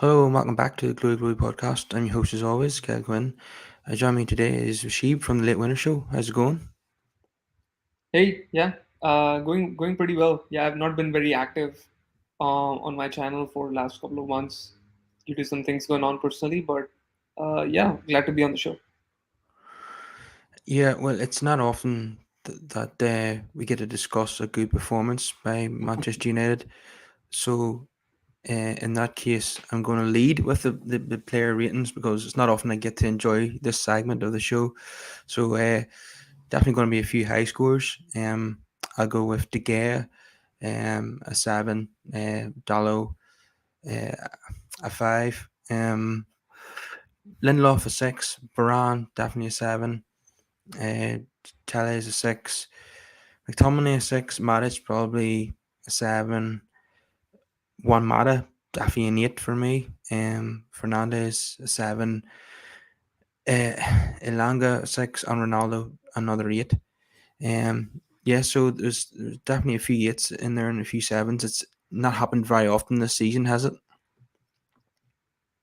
Hello and welcome back to the Glowy Glowy podcast. I'm your host as always, Kel Quinn. Joining me today is Rishabh from the Late Winter Show. How's it going? Hey, yeah, going pretty well. Yeah, I've not been very active on my channel for last couple of months due to some things going on personally, but yeah, glad to be on the show. Yeah, well, it's not often that we get to discuss a good performance by Manchester United. So, in that case, I'm going to lead with the player ratings because it's not often I get to enjoy this segment of the show. So, definitely going to be a few high scores. I'll go with De Gea, a 7, Dallo, uh, a 5. Lindelof a 6, Varane definitely a 7, uh, Tele is a 6, McTominay a 6, Matic probably a 7, Juan Mata definitely an 8 for me, Fernandez a 7, uh, Elanga a 6, and Ronaldo another 8. Yeah, so there's definitely a few 8s in there and a few 7s. It's not happened very often this season, has it?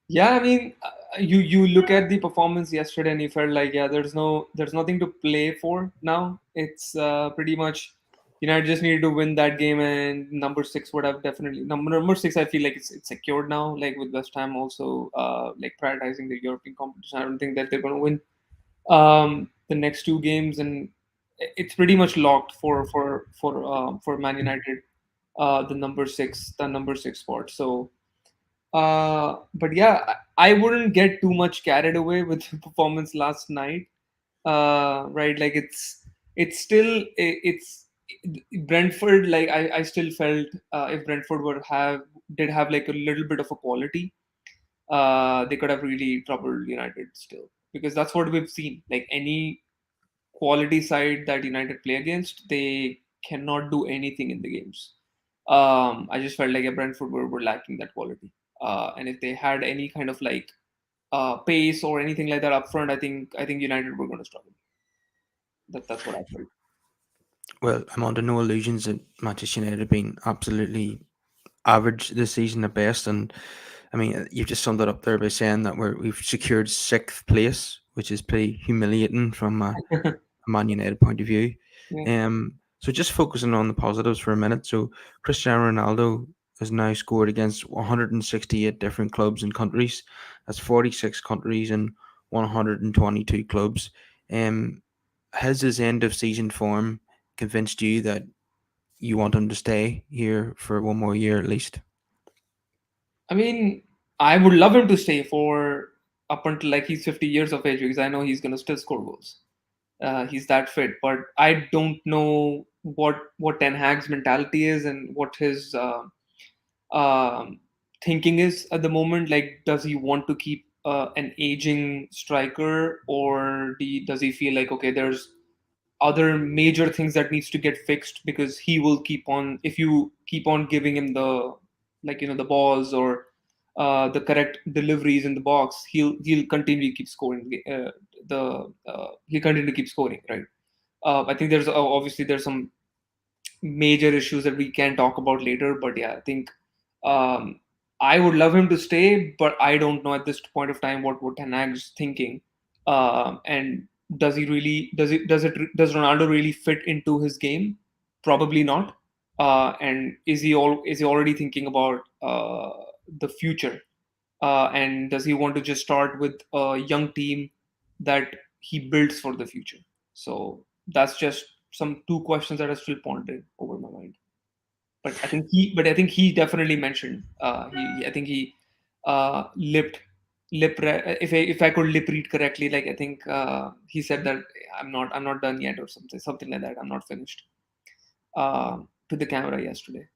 Yeah, I mean, you look at the performance yesterday and you felt like yeah, there's nothing to play for now. It's pretty much United just needed to win that game, and number six would have definitely number six. I feel like it's secured now. Like with West Ham also like prioritizing the European competition. I don't think that they're going to win the next two games, and it's pretty much locked for Man United, the number six spot. So, but yeah, I wouldn't get too much carried away with the performance last night. Right, like it's still it's Brentford. Like I still felt if Brentford would have did have like a little bit of a quality, they could have really troubled United still because that's what we've seen. Like any quality side that United play against, they cannot do anything in the games. I just felt like Brentford were lacking that quality. And if they had any kind of like pace or anything like that up front, I think United were going to struggle. That's what I felt. Well, I'm under no illusions that Manchester United have been absolutely average this season at best. And I mean, you've just summed it up there by saying that we've secured sixth place, which is pretty humiliating from a Man United point of view. Yeah. So just focusing on the positives for a minute. So Cristiano Ronaldo has now scored against 168 different clubs and countries. That's 46 countries and 122 clubs. Um, has his end of season form convinced you that you want him to stay here for one more year at least? I mean, I would love him to stay for up until like he's 50 years of age because I know he's going to still score goals. He's that fit, but I don't know what Ten Hag's mentality is and what his um, thinking is at the moment. Like, does he want to keep an aging striker, or does he feel like okay, there's other major things that needs to get fixed because he will keep on if you keep on giving him the like the balls or the correct deliveries in the box, he'll continue to keep scoring he'll continue to keep scoring, right? I think there's obviously there's some major issues that we can talk about later. But yeah, I think um, I would love him to stay, but I don't know at this point of time what Ten Hag's thinking. And does he really does Ronaldo really fit into his game? Probably not. And is he already thinking about the future? And does he want to just start with a young team that he builds for the future? So that's just some two questions that are still pondering over my mind. But I think he definitely mentioned I think he lipped if I could lip read correctly, like I think he said that I'm not done yet or something like that. I'm not finished to the camera yesterday.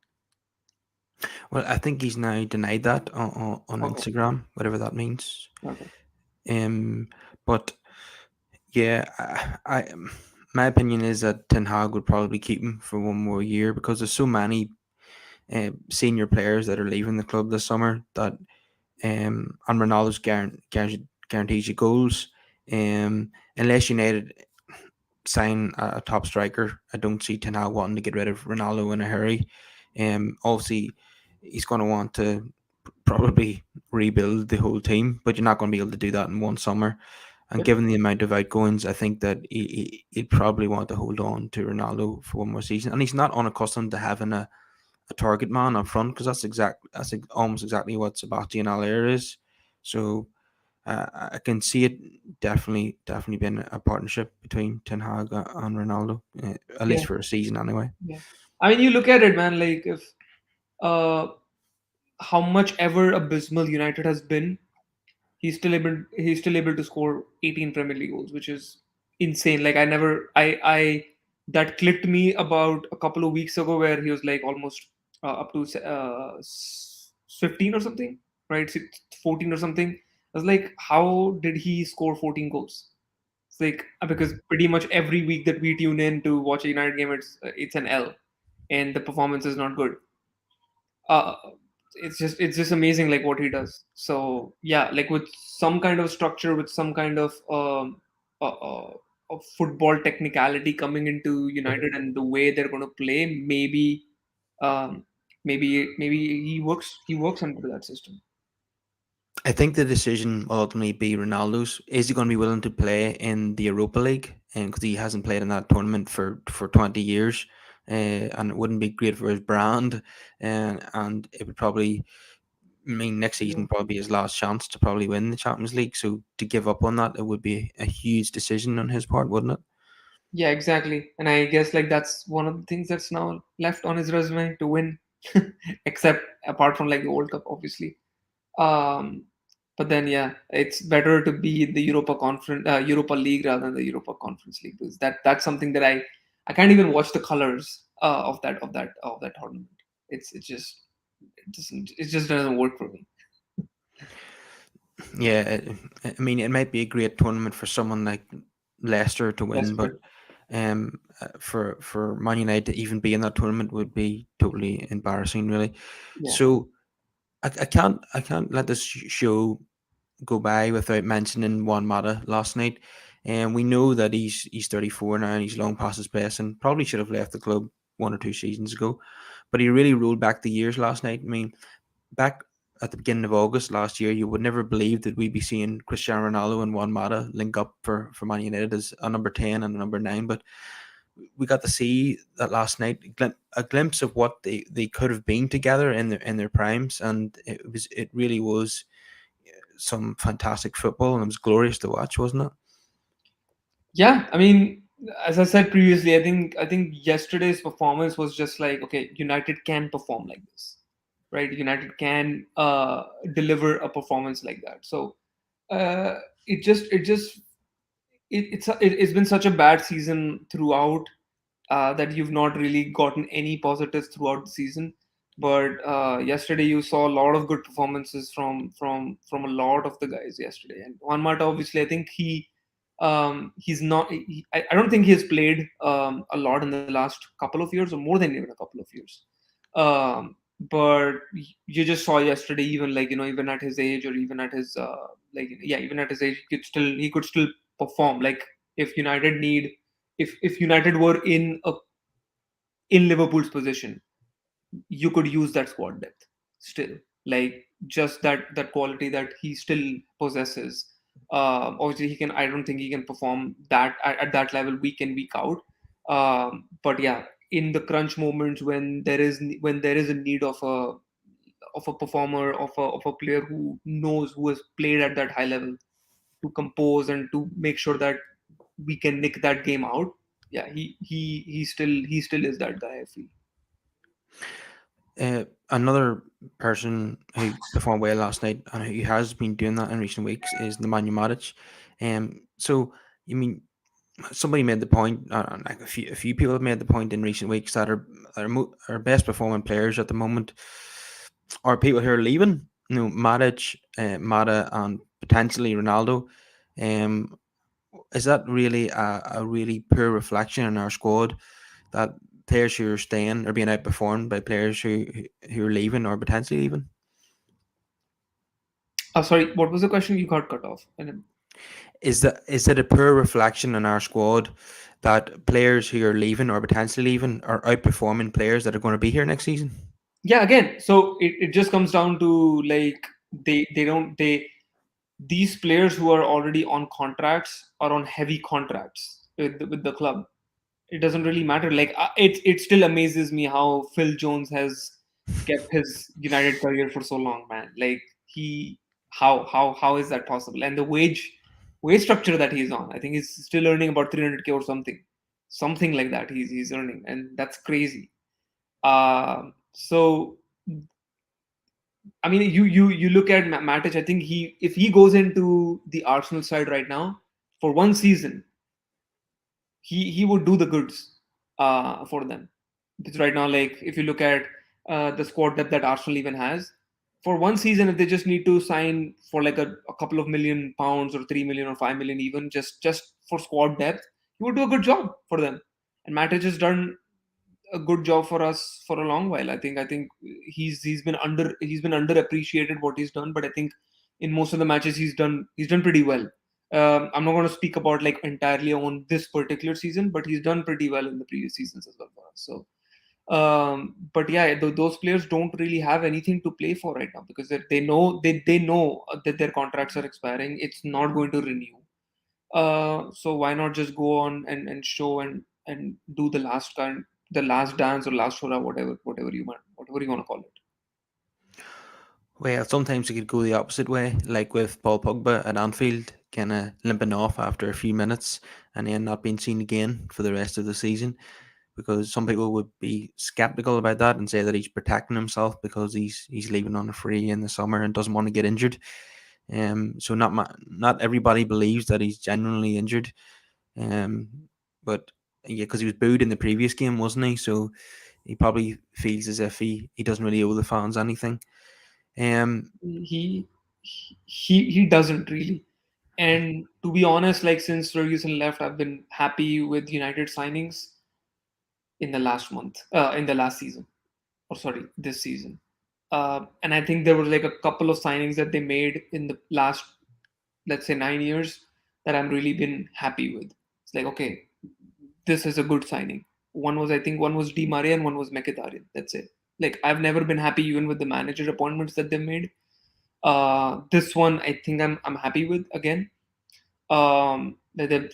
Well, I think he's now denied that on Okay. Instagram, whatever that means. Okay. Um, but yeah, my opinion is that Ten Hag would probably keep him for one more year because there's so many senior players that are leaving the club this summer that and Ronaldo's guarantees you goals. Unless United sign a top striker, I don't see Ten Hag wanting to get rid of Ronaldo in a hurry. Obviously, he's going to want to probably rebuild the whole team, but you're not going to be able to do that in one summer. And Yep. given the amount of outgoings, I think that he'd probably want to hold on to Ronaldo for one more season. And he's not unaccustomed to having a target man up front, because that's almost exactly what Sebastian Aller is. So I can see it definitely being a partnership between Ten Hag and Ronaldo, at Yeah. least for a season anyway. Yeah. I mean, you look at it, man. Like if uh, how much ever abysmal United has been, he's still able to score 18 Premier League goals, which is insane. Like I that clicked me about a couple of weeks ago, where he was like almost up to 15 or something, right? 14 or something. I was like, how did he score 14 goals? It's like because pretty much every week that we tune in to watch a United game, it's an L, and the performance is not good. uh, it's just amazing like what he does. So yeah, like with some kind of structure, with some kind of football technicality coming into United and the way they're going to play, um, maybe he works under that system. I think the decision will ultimately be Ronaldo's. Is he going to be willing to play in the Europa League? And because he hasn't played in that tournament for 20 years, and it wouldn't be great for his brand, and it would probably mean next Yeah. season probably be his last chance to probably win the Champions League. So to give up on that, it would be a huge decision on his part, wouldn't it? Yeah, exactly. And I guess like that's one of the things that's now left on his resume to win, except apart from like the World Cup, obviously. Um, but then yeah, it's better to be in the Europa League rather than the Europa Conference League, because that's something that I can't even watch the colors of that tournament. It just doesn't work for me. Yeah, I mean, it might be a great tournament for someone like Leicester to win, but Desperate. for Man United to even be in that tournament would be totally embarrassing, really. Yeah. So I can't let this show go by without mentioning Juan Mata last night. And we know that he's 34 now and he's long past his best and probably should have left the club 1 or 2 seasons ago. But he really rolled back the years last night. I mean, back at the beginning of August last year, you would never believe that we'd be seeing Cristiano Ronaldo and Juan Mata link up for Man United as a number 10 and a number 9. But we got to see that last night, a glimpse of what they could have been together in their primes, and it really was some fantastic football, and it was glorious to watch, wasn't it? Yeah, I mean, as I said previously, I think yesterday's performance was just like, okay, United can perform like this, right? United can deliver a performance like that. So uh, it's been such a bad season throughout, that you've not really gotten any positives throughout the season. But yesterday you saw a lot of good performances from a lot of the guys yesterday. And Juan Mata, obviously, I think he's not. I don't think he has played a lot in the last couple of years, or more than even a couple of years. But you just saw yesterday, even like even at his age, or even at his yeah, even at his age, he could still perform. Like if United need if United were in Liverpool's position, you could use that squad depth still, like just that quality that he still possesses. Obviously, he can. I don't think he can perform that at that level week in week out. But yeah, in the crunch moments when there is a need of a performer, of a player who has played at that high level, to compose and to make sure that we can nick that game out. Yeah, he still is that guy, I feel. Another person who performed well last night and who has been doing that in recent weeks is Nemanja Matic. So you mean somebody made the point, like a few people have made the point in recent weeks that our best performing players at the moment are people who are leaving. Matic, Mata, and potentially Ronaldo. Um, is that really a really poor reflection in our squad that players who are staying are being outperformed by players who are leaving or potentially leaving? Sorry, what was the question? You got cut off. And Is it a poor reflection in our squad that players who are leaving or potentially leaving are outperforming players that are going to be here next season? yeah, again, so it just comes down to like They don't they these players who are already on contracts are on heavy contracts with the club. It doesn't really matter. Like it still amazes me how Phil Jones has kept his United career for so long, man. Like he how is that possible? And the wage structure that he's on, I think he's still earning about 300K or something like that. He's earning, and that's crazy. So I mean, you look at Matic. I think if he goes into the Arsenal side right now for one season, he would do the goods for them. Because right now, like if you look at the squad depth that Arsenal even has, for one season, if they just need to sign for like a couple of £1 million or 3 million or 5 million, even just for squad depth, he would do a good job for them. And Matic has done a good job for us for a long while. I think he's been underappreciated what he's done, but I think in most of the matches he's done pretty well. I'm not going to speak about like entirely on this particular season, but he's done pretty well in the previous seasons as well for us. So, but yeah, those players don't really have anything to play for right now because they know that their contracts are expiring. It's not going to renew. So why not just go on and show and do the last dance or last hurrah, whatever you want to call it. Well, sometimes it could go the opposite way, like with Paul Pogba at Anfield, kind of limping off after a few minutes and then not being seen again for the rest of the season. Because some people would be skeptical about that and say that he's protecting himself because he's leaving on a free in the summer and doesn't want to get injured. So not everybody believes that he's genuinely injured. Um, but yeah, because he was booed in the previous game, wasn't he? So he probably feels as if he doesn't really owe the fans anything. Um, He doesn't really. And to be honest, like since Ferguson left, I've been happy with United signings in the last season, or sorry, this season. And I think there were like a couple of signings that they made in the last, let's say, 9 years that I'm really been happy with. It's like, okay, this is a good signing. One was Di Maria and one was Mkhitaryan. That's it. Like I've never been happy even with the manager appointments that they made. This one I think I'm happy with again. That they've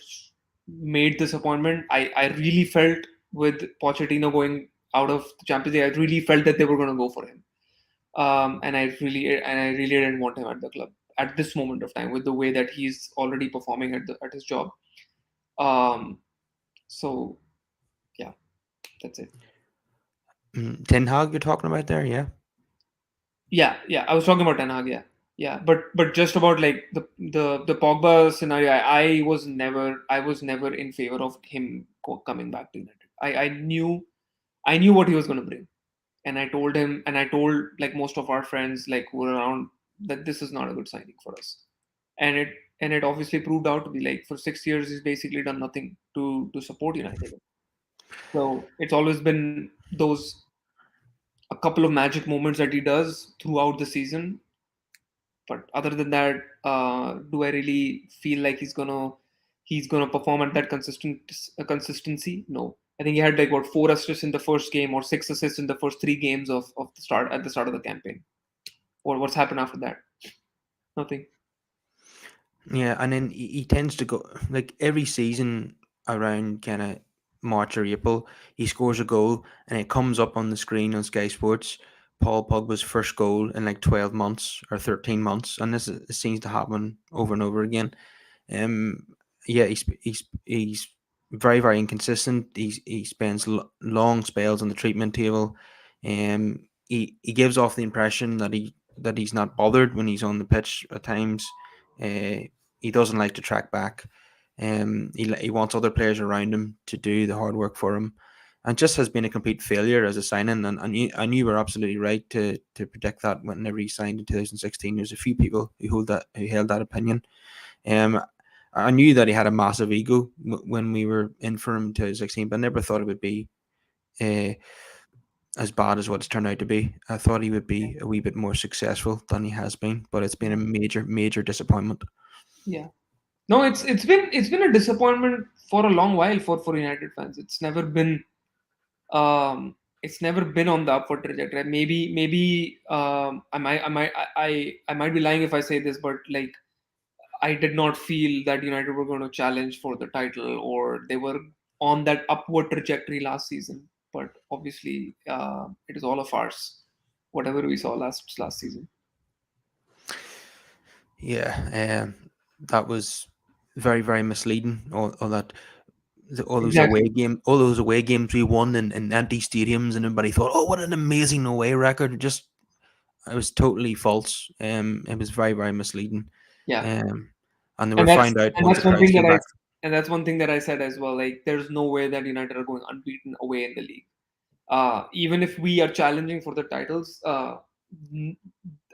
made this appointment. I really felt with Pochettino going out of the Champions League, I really felt that they were going to go for him. And I really didn't want him at the club at this moment of time with the way that he's already performing at his job. Um, so yeah, that's it. Ten Hag, you're talking about there, yeah. Yeah. I was talking about Ten Hag. Yeah. But just about like the Pogba scenario, I was never in favor of him coming back to United. I knew what he was going to bring, and I told him, and I told like most of our friends like who were around that this is not a good signing for us, and it obviously proved out to be like for 6 years he's basically done nothing to support United. So it's always been those a couple of magic moments that he does throughout the season. But other than that, do I really feel like he's gonna perform at that consistency? No. I think he had like what 4 assists in the first game or 6 assists in the first 3 games of the start of the campaign. Or what's happened after that? Nothing. Yeah, and then he tends to go like every season around kind of March or April, he scores a goal and it comes up on the screen on Sky Sports. Paul Pogba's first goal in like 12 months or 13 months, and this seems to happen over and over again. Um, yeah, he's very inconsistent. He spends long spells on the treatment table. He gives off the impression that he's not bothered when he's on the pitch at times. Uh, he doesn't like to track back. He wants other players around him to do the hard work for him, and just has been a complete failure as a signing. And I knew you were absolutely right to predict that whenever he signed in 2016. There's a few people who held that opinion. Um, I knew that he had a massive ego when we were in for him in 2016, but I never thought it would be uh, as bad as what it's turned out to be. I thought he would be a wee bit more successful than he has been, but it's been a major disappointment. Yeah. No, it's been a disappointment for a long while for United fans. It's never been. it's never been on the upward trajectory. Maybe I might be lying if I say this, but like I did not feel that United were going to challenge for the title or they were on that upward trajectory last season. But obviously, it is all a farce. Whatever we saw last season. Yeah, that was very very misleading. All that all those Exactly. away games we won in empty stadiums, and everybody thought, "Oh, what an amazing away record!" Just it was totally false. It was very very misleading. Yeah, Um, and they were and that's found out and once the that's one crowds thing came that I back. and that's one thing that I said as well. Like, there's no way that United are going unbeaten away in the league. Even if we are challenging for the titles, n-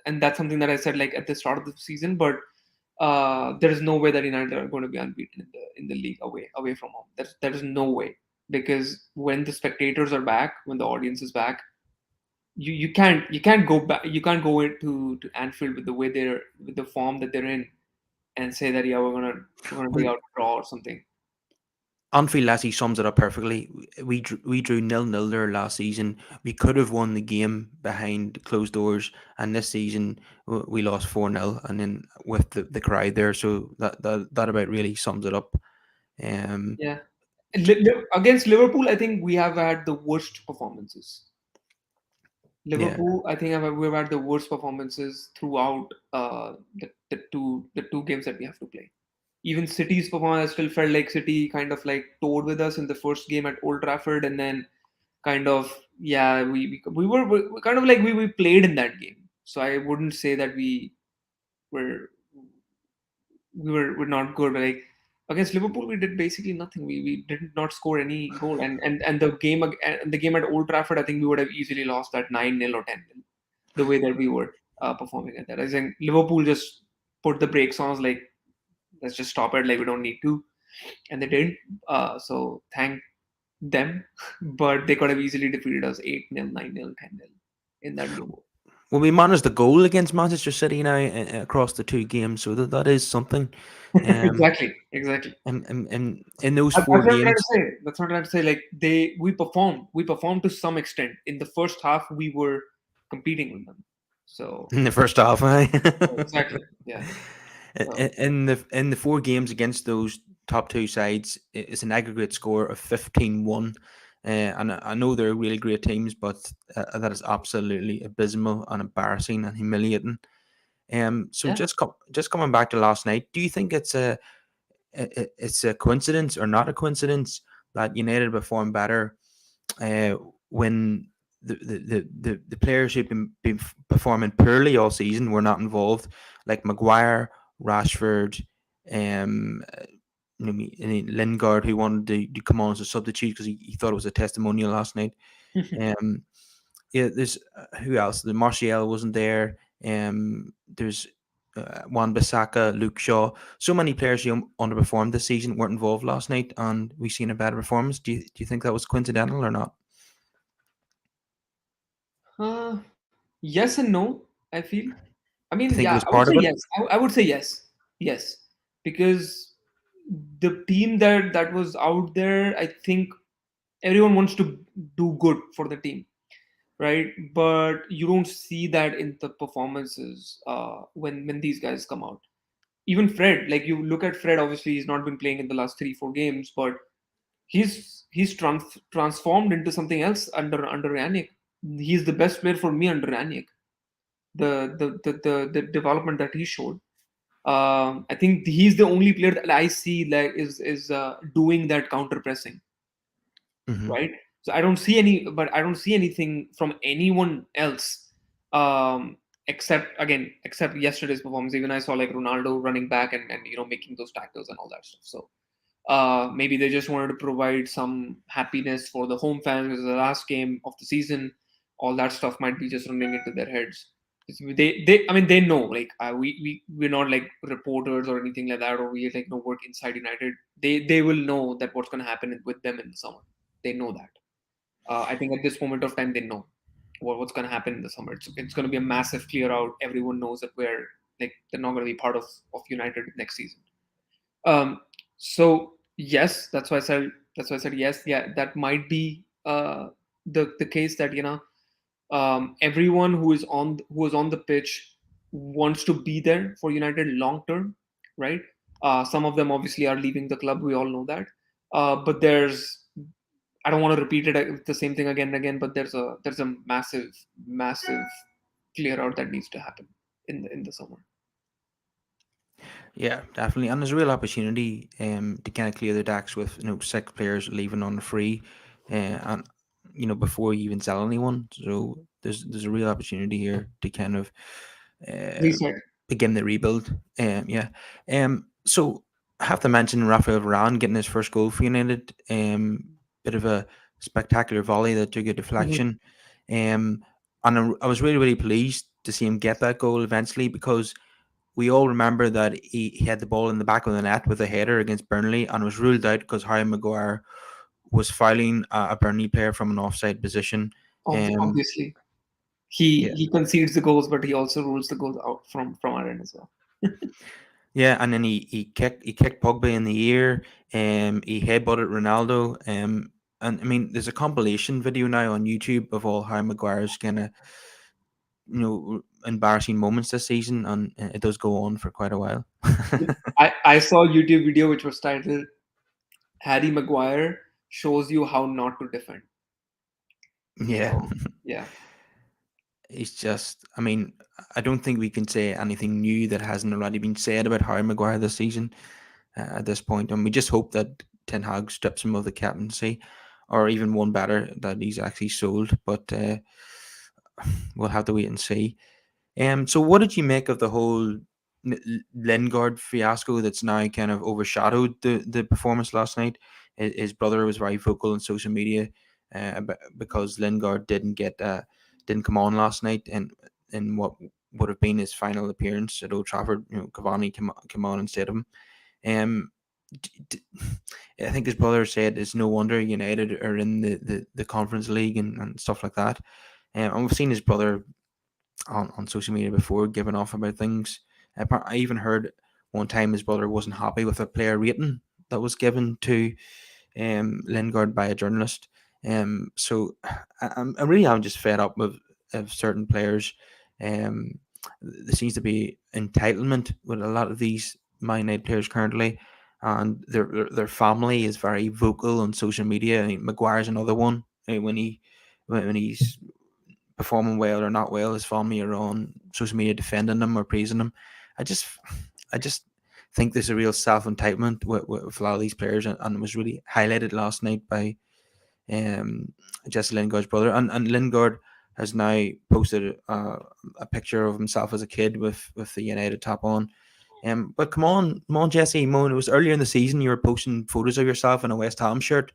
and that's something that I said like at the start of the season. But there is no way that United are going to be unbeaten in the league away from home. There is no way, because when the spectators are back, when the audience is back, you can't go back, you can't go into to Anfield with the way they're with the form that they're in and say that, yeah, we're gonna Well, dig out a draw or something. Anfield actually sums it up perfectly. We drew 0-0 there last season. We could have won the game behind closed doors, and this season we lost 4-0, and then with the crowd there, so that about really sums it up. Um, Yeah, against Liverpool, I think we have had the worst performances. yeah, Liverpool, I think we've had the worst performances throughout the two games that we have to play. Even City's performance, I still felt like City kind of like toured with us in the first game at Old Trafford, and then kind of, yeah, we kind of like we played in that game. So I wouldn't say that were we're not good. But like against Liverpool, we did basically nothing. We did not score any goal, and the game at Old Trafford, I think we would have easily lost that 9-0 or 10-0, the way that we were performing at that. I think Liverpool just put the brakes on us, like, let's just stop it, like we don't need to, and they did. So thank them, but they could have easily defeated us 8-0, 9-0, 10-0 in that game. well, we managed the goal against Manchester City now across the two games, so that is something. Um, Exactly. and in those That's four what I'm trying to games, say. That's what I'm trying to say. Like, we performed to some extent. In the first half, we were competing with them. So in the first half, aye. exactly, yeah. So In the four games against those top two sides, it's an aggregate score of 15-1. And I know they're really great teams, but that is absolutely abysmal and embarrassing and humiliating. So yeah. just coming back to last night, do you think it's a coincidence or not a coincidence that United performed better uh, when the players who've been performing poorly all season were not involved, like Maguire, Rashford, Lingard, who wanted to come on as a substitute because he thought it was a testimonial last night. Um, yeah, there's who else? The Martial wasn't there. There's Wan Bissaka, Luke Shaw. So many players who underperformed this season weren't involved last night, and we've seen a better performance. Do you think that was coincidental or not? Yes and no. I feel. I mean, Do you yeah, think it I was would say part of it? yes. I would say yes. Yes, because the team that was out there, I think everyone wants to do good for the team, right? But you don't see that in the performances when these guys come out. Even Fred, like, you look at Fred, obviously he's not been playing in the last 3-4 games, but he's transformed into something else under Yannick. He's the best player for me under Yannick. The development that he showed. I think he's the only player that I see like is doing that counter pressing, Hmm. right? So I don't see anything from anyone else, except yesterday's performance. Even I saw like Ronaldo running back and making those tackles and all that stuff. So maybe they just wanted to provide some happiness for the home fans. Because the last game of the season, all that stuff might be just running into their heads. I mean, they know, like, we're not like reporters or anything like that, or we like no work inside United. They will know that what's going to happen with them in the summer. They know that. I think at this moment of time, they know what's going to happen in the summer. It's going to be a massive clear out. Everyone knows that they're not going to be part of United next season. Um, so yes, that's why I said yes. Yeah, that might be the case that everyone who is on the pitch wants to be there for United long term, right? Some of them obviously are leaving the club. We all know that. But there's I don't want to repeat the same thing again and again, but there's a massive clear out that needs to happen in the summer. Yeah, definitely. And there's a real opportunity to kind of clear the decks with six players leaving on the free, and before you even sell anyone. So there's a real opportunity here to kind of uh, Reset. begin the rebuild. Yeah. So I have to mention Rafael Varane getting his first goal for United. Bit of a spectacular volley that took a Mhm. deflection. Um, and I was really pleased to see him get that goal eventually, because we all remember that he had the ball in the back of the net with a header against Burnley and was ruled out because Harry Maguire was fouling a Burnley player from an offside position. Um, Obviously, yeah, he concedes the goals, but he also rules the goals out from our end as well. yeah, and then he kicked Pogba in the ear. He headbutted Ronaldo. And I mean, there's a compilation video now on YouTube of all Harry Maguire's kind of embarrassing moments this season, and it does go on for quite a while. I saw a YouTube video which was titled Harry Maguire shows you how not to defend. Yeah. So yeah. It's just, I mean, I don't think we can say anything new that hasn't already been said about Harry Maguire this season at this point. And we just hope that Ten Hag strips him of the captaincy, or even one better, that he's actually sold. But we'll have to wait and see. So what did you make of the whole Lingard fiasco that's now kind of overshadowed the performance last night? His brother was very vocal on social media because Lingard didn't come on last night, and in what would have been his final appearance at Old Trafford. Cavani came on instead of him. Um, d- d- I think his brother said it's no wonder United are in the Conference League and stuff like that. And we've seen his brother on social media before, giving off about things. I even heard one time his brother wasn't happy with a player rating that was given to Lingard by a journalist. So I really am just fed up with of certain players. Um, there seems to be entitlement with a lot of these Man United players currently, and their family is very vocal on social media. I mean, Maguire's another one. When he's performing well or not well, his family are on social media defending him or praising him. I just, I just think there's a real self entitlement with a lot of these players, and it was really highlighted last night by um, Jesse Lingard's brother. And Lingard has now posted a picture of himself as a kid with the United top on. But come on, Jesse. Moan, it was earlier in the season. You were posting photos of yourself in a West Ham shirt.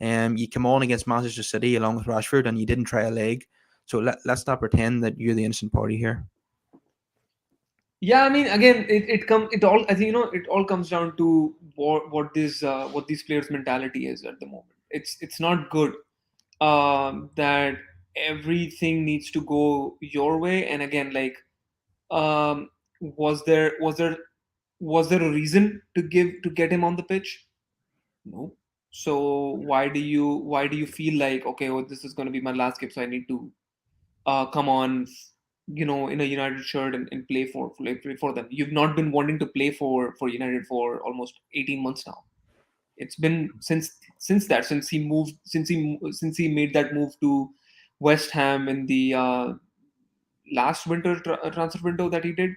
You come on against Manchester City along with Rashford, and you didn't try a leg. So let's not pretend that you're the innocent party here. Yeah, I mean, again, it all, I think, it all comes down to what these players' mentality is at the moment. It's not good that everything needs to go your way. And again, like, um, was there a reason to get him on the pitch? No. So why do you feel like, okay, oh, this is going to be my last game, so I need to come on, in a United shirt and play for them. You've not been wanting to play for United for almost 18 months now. It's been since he made that move to West Ham in the last transfer window that he did.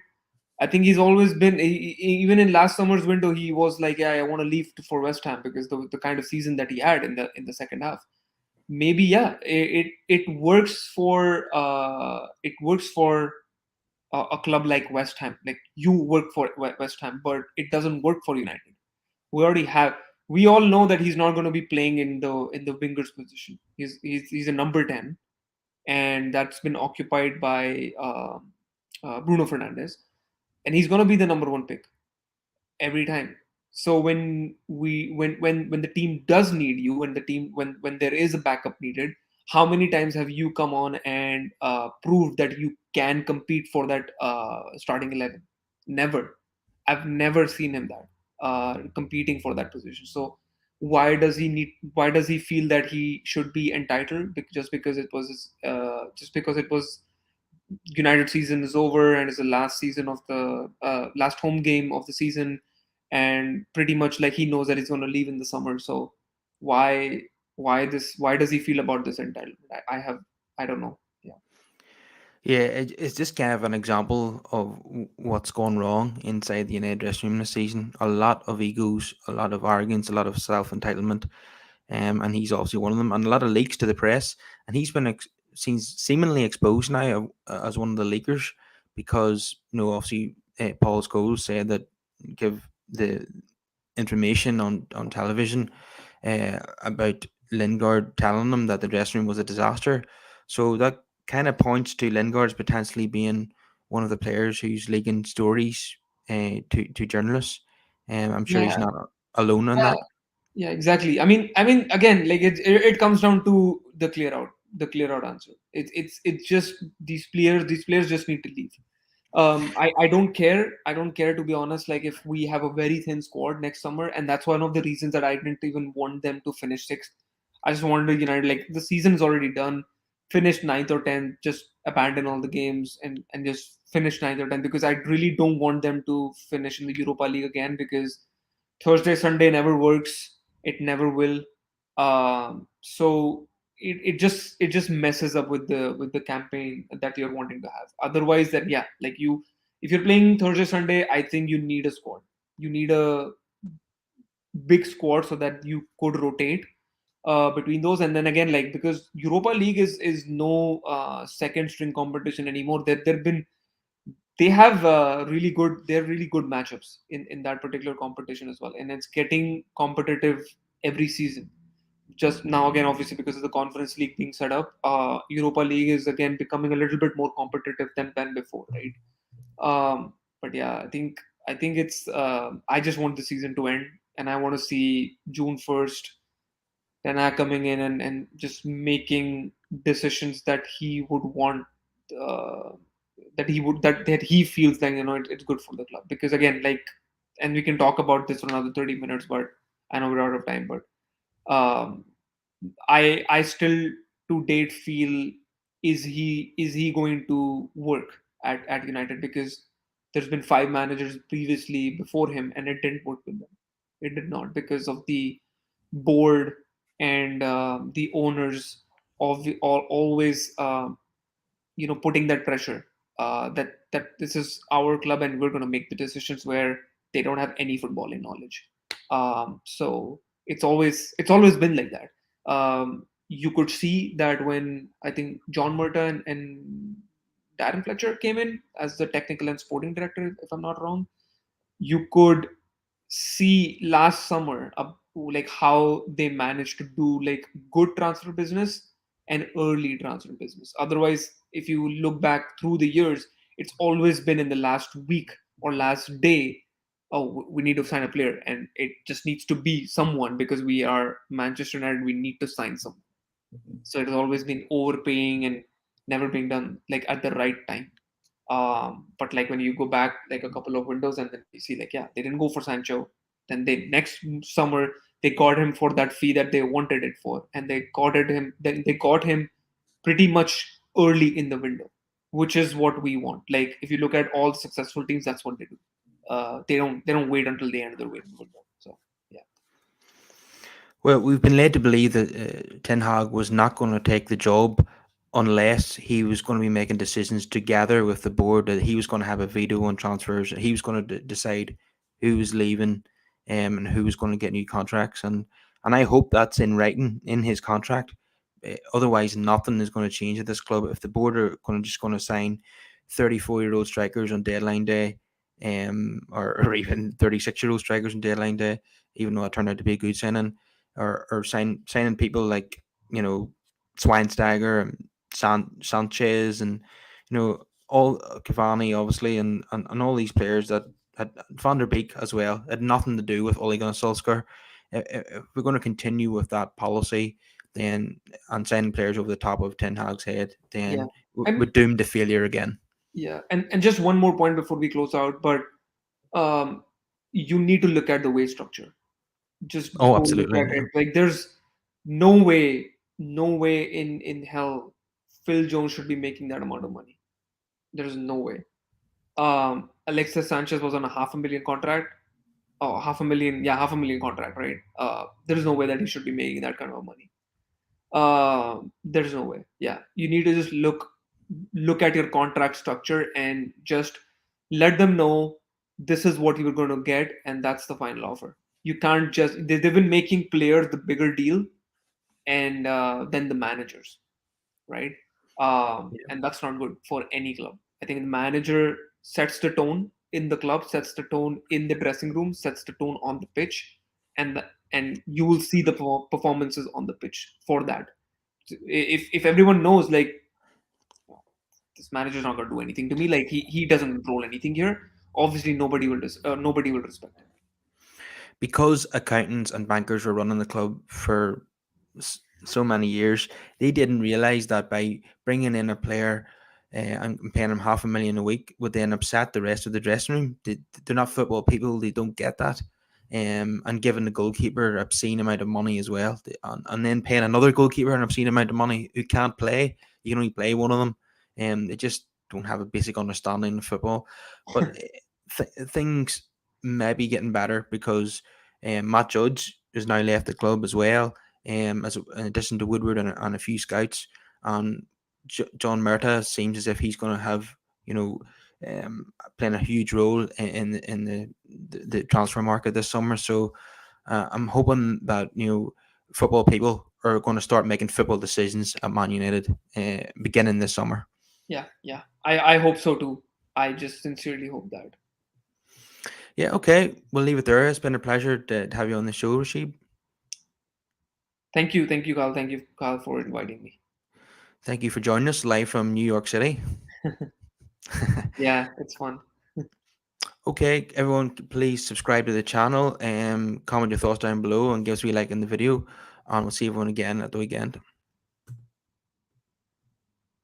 I think he's always been, even in last summer's window, he was like, yeah, I want to leave for West Ham because the kind of season that he had in the second half. Maybe, yeah, it works for a club like West Ham. Like, you work for West Ham, but it doesn't work for United. We already have. We all know that he's not going to be playing in the winger's position. He's a number 10, and that's been occupied by Bruno Fernandes, and he's going to be the number one pick every time. So when the team does need you, when there is a backup needed, how many times have you come on and proved that you can compete for that starting 11? Never. I've never seen him that competing for that position. So why does he feel that he should be entitled just because it was just because it was United season is over and it's the last season of the last home game of the season, and pretty much like he knows that he's going to leave in the summer. So why why does he feel about this entitlement? I don't know. Yeah. Yeah, it's just kind of an example of what's gone wrong inside the United dressing room this season. A lot of egos, a lot of arrogance, a lot of self entitlement, and he's obviously one of them. And a lot of leaks to the press, and he's been seemingly exposed now as one of the leakers because obviously Paul Scholes said that give the information on television about Lingard telling them that the dressing room was a disaster. So that kind of points to Lingard's potentially being one of the players who's leaking stories to journalists. I'm sure he's Yeah. not alone in Yeah. that. Yeah, exactly. I mean, again, like it comes down to the clear out answer. It's just these players just need to leave. I don't care. I don't care, to be honest. Like if we have a very thin squad next summer, and that's one of the reasons that I didn't even want them to finish sixth. I just wanted United, like the season is already done, finish ninth or tenth, just abandon all the games and just finish ninth or tenth, because I really don't want them to finish in the Europa League again, because Thursday Sunday never works. It never will. So it just messes up with the campaign that you're wanting to have. Otherwise, then yeah, like you, if you're playing Thursday Sunday, I think you need a squad. You need a big squad so that you could rotate between those. And then again, like because Europa League is no second string competition anymore. There've been they're really good matchups in that particular competition as well, and it's getting competitive every season. Just now again, obviously because of the Conference League being set up, Europa League is again becoming a little bit more competitive than before, right? But yeah, I think it's I just want the season to end, and I want to see June 1st Tena coming in and just making decisions that he would want, uh, that he feels like it's good for the club. Because again, like, and we can talk about this for another 30 minutes, but I know we're out of time. But um, I still to date feel, is he going to work at United? Because there's been five managers previously before him and it didn't work with them. It did not, because of the board and the owners of always putting that pressure, that this is our club and we're going to make the decisions, where they don't have any footballing knowledge. So it's always been like that. You could see that when I think John Murta and Darren Fletcher came in as the technical and sporting director, if I'm not wrong, you could see last summer like how they managed to do like good transfer business and early transfer business. Otherwise, if you look back through the years, it's always been in the last week or last day. Oh, we need to sign a player, and it just needs to be someone because we are Manchester United. We need to sign someone. So it has always been overpaying and never being done like at the right time. But like when you go back like a couple of windows and then you see like, yeah, they didn't go for Sancho. Then they next summer they got him for that fee that they wanted it for, and they got it him. Then they got him pretty much early in the window, which is what we want. Like if you look at all successful teams, that's what they do. They don't wait until the end of the window. So yeah, Well, we've been led to believe that Ten Hag was not going to take the job unless he was going to be making decisions together with the board, that he was going to have a veto on transfers, he was going to decide who was leaving and who was going to get new contracts. And I hope that's in writing in his contract. Otherwise, nothing is going to change at this club. If the board are just going to sign 34-year-old strikers on deadline day, or even 36-year-old strikers on deadline day, even though it turned out to be a good signing, or signing people like Schweinsteiger and Sanchez, and all Cavani obviously, and all these players that had Van der Beek as well had nothing to do with Ole Gunnar Solskjaer. If we're going to continue with that policy, then and signing players over the top of Ten Hag's head, yeah, then and we're doomed to failure again. yeah, and just one more point before we close out, but um, you need to look at the wage structure. Just Oh, go look absolutely. at Yeah. it. Like there's no way in hell Phil Jones should be making that amount of money. There's no way. Alexis Sanchez was on a half a million contract. Oh, half a million, yeah, half a million contract, right? There is no way that he should be making that kind of money. There's no way. Yeah, you need to just look at your contract structure and just let them know this is what you're going to get, and that's the final offer. You can't just they've been making players the bigger deal, and then the managers, right? And that's not good for any club. I think the manager sets the tone in the club, sets the tone in the dressing room, sets the tone on the pitch, and you will see the performances on the pitch for that. If everyone knows like this manager's not going to do anything to me, like he doesn't control anything here, obviously nobody will respect him. Because accountants and bankers were running the club for so many years, they didn't realize that by bringing in a player and paying him 500,000 a week would then upset the rest of the dressing room. They're not football people; they don't get that. And giving the goalkeeper an obscene amount of money as well, and then paying another goalkeeper an obscene amount of money who can't play. You can only play one of them, and they just don't have a basic understanding of football. But things may be getting better because Matt Judge has now left the club as well, as in addition to Woodward and a few scouts. And John Murta seems as if he's going to have, you know, playing a huge role in the transfer market this summer. So I'm hoping that football people are going to start making football decisions at Man United beginning this summer. Yeah, yeah. I hope so too. I just sincerely hope that. Yeah, okay, we'll leave it there. It's been a pleasure to have you on the show, Rashid. Thank you, Carl. Thank you, Carl, for inviting me. Thank you for joining us live from New York City. Yeah, it's fun. Okay, everyone, please subscribe to the channel and comment your thoughts down below and give us a wee like in the video. And we'll see everyone again at the weekend.